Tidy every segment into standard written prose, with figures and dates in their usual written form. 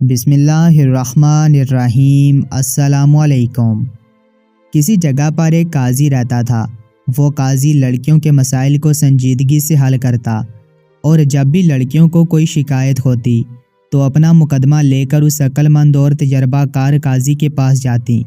بسم اللہ الرحمن الرحیم۔ السلام علیکم۔ کسی جگہ پر ایک قاضی رہتا تھا۔ وہ قاضی لڑکیوں کے مسائل کو سنجیدگی سے حل کرتا اور جب بھی لڑکیوں کو کوئی شکایت ہوتی تو اپنا مقدمہ لے کر اس عقل مند اور تجربہ کار قاضی کے پاس جاتی،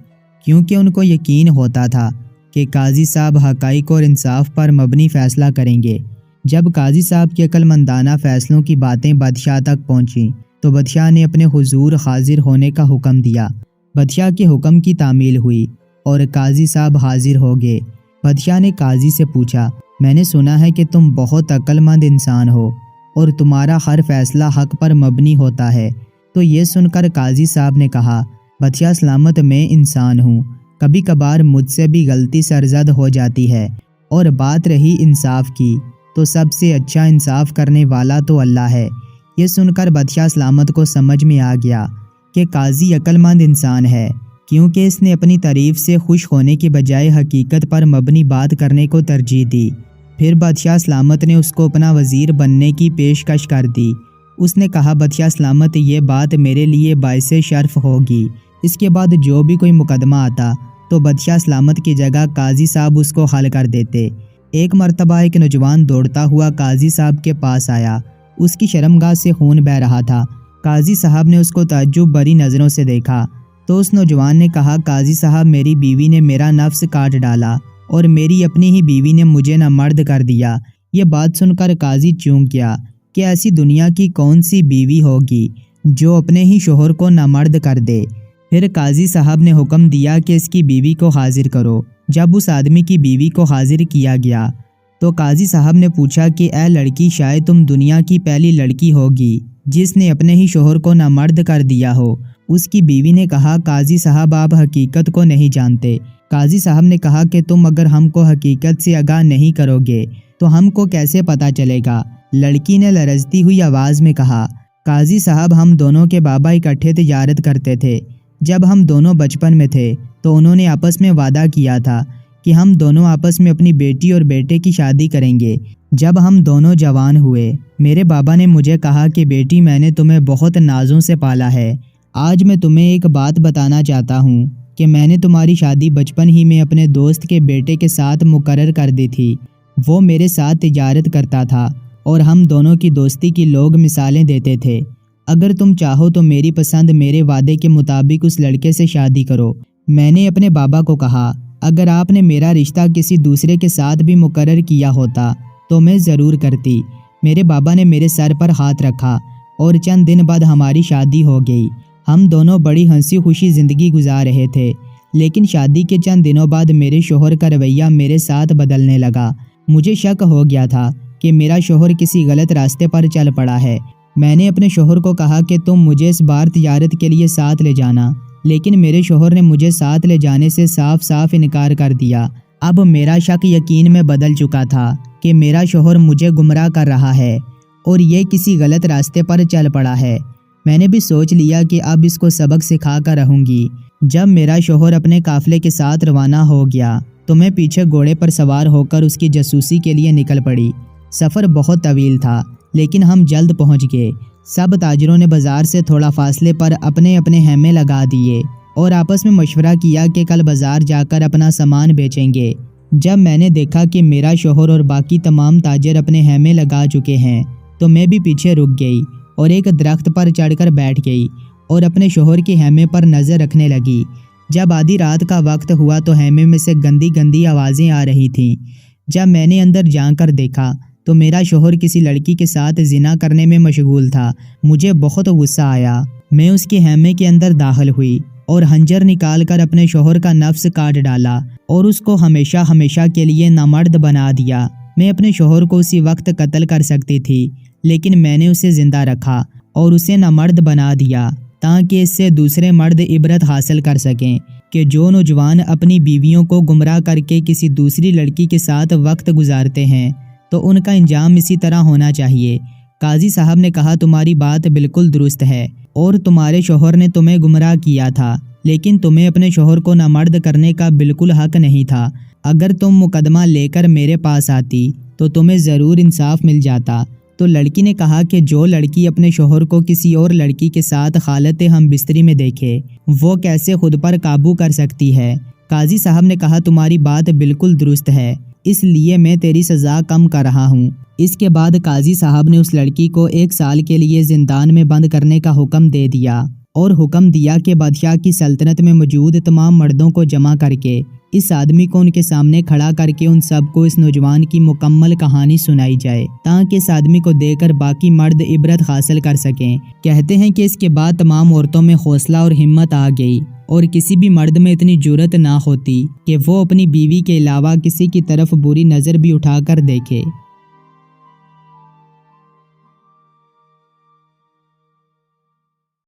کیونکہ ان کو یقین ہوتا تھا کہ قاضی صاحب حقائق اور انصاف پر مبنی فیصلہ کریں گے۔ جب قاضی صاحب کے عقل مندانہ فیصلوں کی باتیں بادشاہ تک پہنچیں تو بادشاہ نے اپنے حضور حاضر ہونے کا حکم دیا۔ بادشاہ کے حکم کی تعمیل ہوئی اور قاضی صاحب حاضر ہو گئے۔ بادشاہ نے قاضی سے پوچھا، میں نے سنا ہے کہ تم بہت عقل مند انسان ہو اور تمہارا ہر فیصلہ حق پر مبنی ہوتا ہے۔ تو یہ سن کر قاضی صاحب نے کہا، بادشاہ سلامت، میں انسان ہوں، کبھی کبھار مجھ سے بھی غلطی سرزد ہو جاتی ہے، اور بات رہی انصاف کی تو سب سے اچھا انصاف کرنے والا تو اللہ ہے۔ یہ سن کر بادشاہ سلامت کو سمجھ میں آ گیا کہ قاضی عقل مند انسان ہے، کیونکہ اس نے اپنی تعریف سے خوش ہونے کی بجائے حقیقت پر مبنی بات کرنے کو ترجیح دی۔ پھر بادشاہ سلامت نے اس کو اپنا وزیر بننے کی پیشکش کر دی۔ اس نے کہا، بادشاہ سلامت، یہ بات میرے لیے باعث شرف ہوگی۔ اس کے بعد جو بھی کوئی مقدمہ آتا تو بادشاہ سلامت کی جگہ قاضی صاحب اس کو حل کر دیتے۔ ایک مرتبہ ایک نوجوان دوڑتا ہوا قاضی صاحب کے پاس آیا۔ اس کی شرمگاہ سے خون بہہ رہا تھا۔ قاضی صاحب نے اس کو تعجب بھری نظروں سے دیکھا تو اس نوجوان نے کہا، قاضی صاحب، میری بیوی نے میرا نفس کاٹ ڈالا اور میری اپنی ہی بیوی نے مجھے نامرد کر دیا۔ یہ بات سن کر قاضی چونک گیا کہ ایسی دنیا کی کون سی بیوی ہوگی جو اپنے ہی شوہر کو نامرد کر دے۔ پھر قاضی صاحب نے حکم دیا کہ اس کی بیوی کو حاضر کرو۔ جب اس آدمی کی بیوی کو حاضر کیا گیا تو قاضی صاحب نے پوچھا کہ اے لڑکی، شاید تم دنیا کی پہلی لڑکی ہوگی جس نے اپنے ہی شوہر کو نامرد کر دیا ہو۔ اس کی بیوی نے کہا، قاضی صاحب، آپ حقیقت کو نہیں جانتے۔ قاضی صاحب نے کہا کہ تم اگر ہم کو حقیقت سے آگاہ نہیں کرو گے تو ہم کو کیسے پتہ چلے گا؟ لڑکی نے لرزتی ہوئی آواز میں کہا، قاضی صاحب، ہم دونوں کے بابا اکٹھے تجارت کرتے تھے۔ جب ہم دونوں بچپن میں تھے تو انہوں نے آپس میں وعدہ کیا تھا کہ ہم دونوں آپس میں اپنی بیٹی اور بیٹے کی شادی کریں گے۔ جب ہم دونوں جوان ہوئے، میرے بابا نے مجھے کہا کہ بیٹی، میں نے تمہیں بہت نازوں سے پالا ہے۔ آج میں تمہیں ایک بات بتانا چاہتا ہوں کہ میں نے تمہاری شادی بچپن ہی میں اپنے دوست کے بیٹے کے ساتھ مقرر کر دی تھی۔ وہ میرے ساتھ تجارت کرتا تھا اور ہم دونوں کی دوستی کی لوگ مثالیں دیتے تھے۔ اگر تم چاہو تو میری پسند میرے وعدے کے مطابق اس لڑکے سے شادی کرو۔ میں نے اپنے بابا کو کہا، اگر آپ نے میرا رشتہ کسی دوسرے کے ساتھ بھی مقرر کیا ہوتا تو میں ضرور کرتی۔ میرے بابا نے میرے سر پر ہاتھ رکھا اور چند دن بعد ہماری شادی ہو گئی۔ ہم دونوں بڑی ہنسی خوشی زندگی گزار رہے تھے، لیکن شادی کے چند دنوں بعد میرے شوہر کا رویہ میرے ساتھ بدلنے لگا۔ مجھے شک ہو گیا تھا کہ میرا شوہر کسی غلط راستے پر چل پڑا ہے۔ میں نے اپنے شوہر کو کہا کہ تم مجھے اس بار تجارت کے لیے ساتھ لے جانا، لیکن میرے شوہر نے مجھے ساتھ لے جانے سے صاف صاف انکار کر دیا۔ اب میرا شک یقین میں بدل چکا تھا کہ میرا شوہر مجھے گمراہ کر رہا ہے اور یہ کسی غلط راستے پر چل پڑا ہے۔ میں نے بھی سوچ لیا کہ اب اس کو سبق سکھا کر رہوں گی۔ جب میرا شوہر اپنے قافلے کے ساتھ روانہ ہو گیا تو میں پیچھے گھوڑے پر سوار ہو کر اس کی جاسوسی کے لیے نکل پڑی۔ سفر بہت طویل تھا، لیکن ہم جلد پہنچ گئے۔ سب تاجروں نے بازار سے تھوڑا فاصلے پر اپنے اپنے خیمے لگا دیے اور آپس میں مشورہ کیا کہ کل بازار جا کر اپنا سامان بیچیں گے۔ جب میں نے دیکھا کہ میرا شوہر اور باقی تمام تاجر اپنے خیمے لگا چکے ہیں تو میں بھی پیچھے رک گئی اور ایک درخت پر چڑھ کر بیٹھ گئی اور اپنے شوہر کے خیمے پر نظر رکھنے لگی۔ جب آدھی رات کا وقت ہوا تو خیمے میں سے گندی گندی آوازیں آ رہی تھیں۔ جب میں نے اندر جا کر دیکھا تو میرا شوہر کسی لڑکی کے ساتھ زنا کرنے میں مشغول تھا۔ مجھے بہت غصہ آیا۔ میں اس کے خیمے کے اندر داخل ہوئی اور خنجر نکال کر اپنے شوہر کا نفس کاٹ ڈالا اور اس کو ہمیشہ ہمیشہ کے لیے نامرد بنا دیا۔ میں اپنے شوہر کو اسی وقت قتل کر سکتی تھی، لیکن میں نے اسے زندہ رکھا اور اسے نامرد بنا دیا تاکہ اس سے دوسرے مرد عبرت حاصل کر سکیں کہ جو نوجوان اپنی بیویوں کو گمراہ کر کے کسی دوسری لڑکی کے ساتھ وقت گزارتے ہیں تو ان کا انجام اسی طرح ہونا چاہیے۔ قاضی صاحب نے کہا، تمہاری بات بالکل درست ہے اور تمہارے شوہر نے تمہیں گمراہ کیا تھا، لیکن تمہیں اپنے شوہر کو نامرد کرنے کا بالکل حق نہیں تھا۔ اگر تم مقدمہ لے کر میرے پاس آتی تو تمہیں ضرور انصاف مل جاتا۔ تو لڑکی نے کہا کہ جو لڑکی اپنے شوہر کو کسی اور لڑکی کے ساتھ حالت ہم بستری میں دیکھے وہ کیسے خود پر قابو کر سکتی ہے؟ قاضی صاحب نے کہا تمہاری بات بالکل درست ہے، اس لیے میں تیری سزا کم کر رہا ہوں۔ اس کے بعد قاضی صاحب نے اس لڑکی کو 1 سال کے لیے زندان میں بند کرنے کا حکم دے دیا اور حکم دیا کہ بادشاہ کی سلطنت میں موجود تمام مردوں کو جمع کر کے اس آدمی کو ان کے سامنے کھڑا کر کے ان سب کو اس نوجوان کی مکمل کہانی سنائی جائے تاکہ اس آدمی کو دیکھ کر باقی مرد عبرت حاصل کر سکیں۔ کہتے ہیں کہ اس کے بعد تمام عورتوں میں حوصلہ اور ہمت آ گئی اور کسی بھی مرد میں اتنی جرأت نہ ہوتی کہ وہ اپنی بیوی کے علاوہ کسی کی طرف بری نظر بھی اٹھا کر دیکھے۔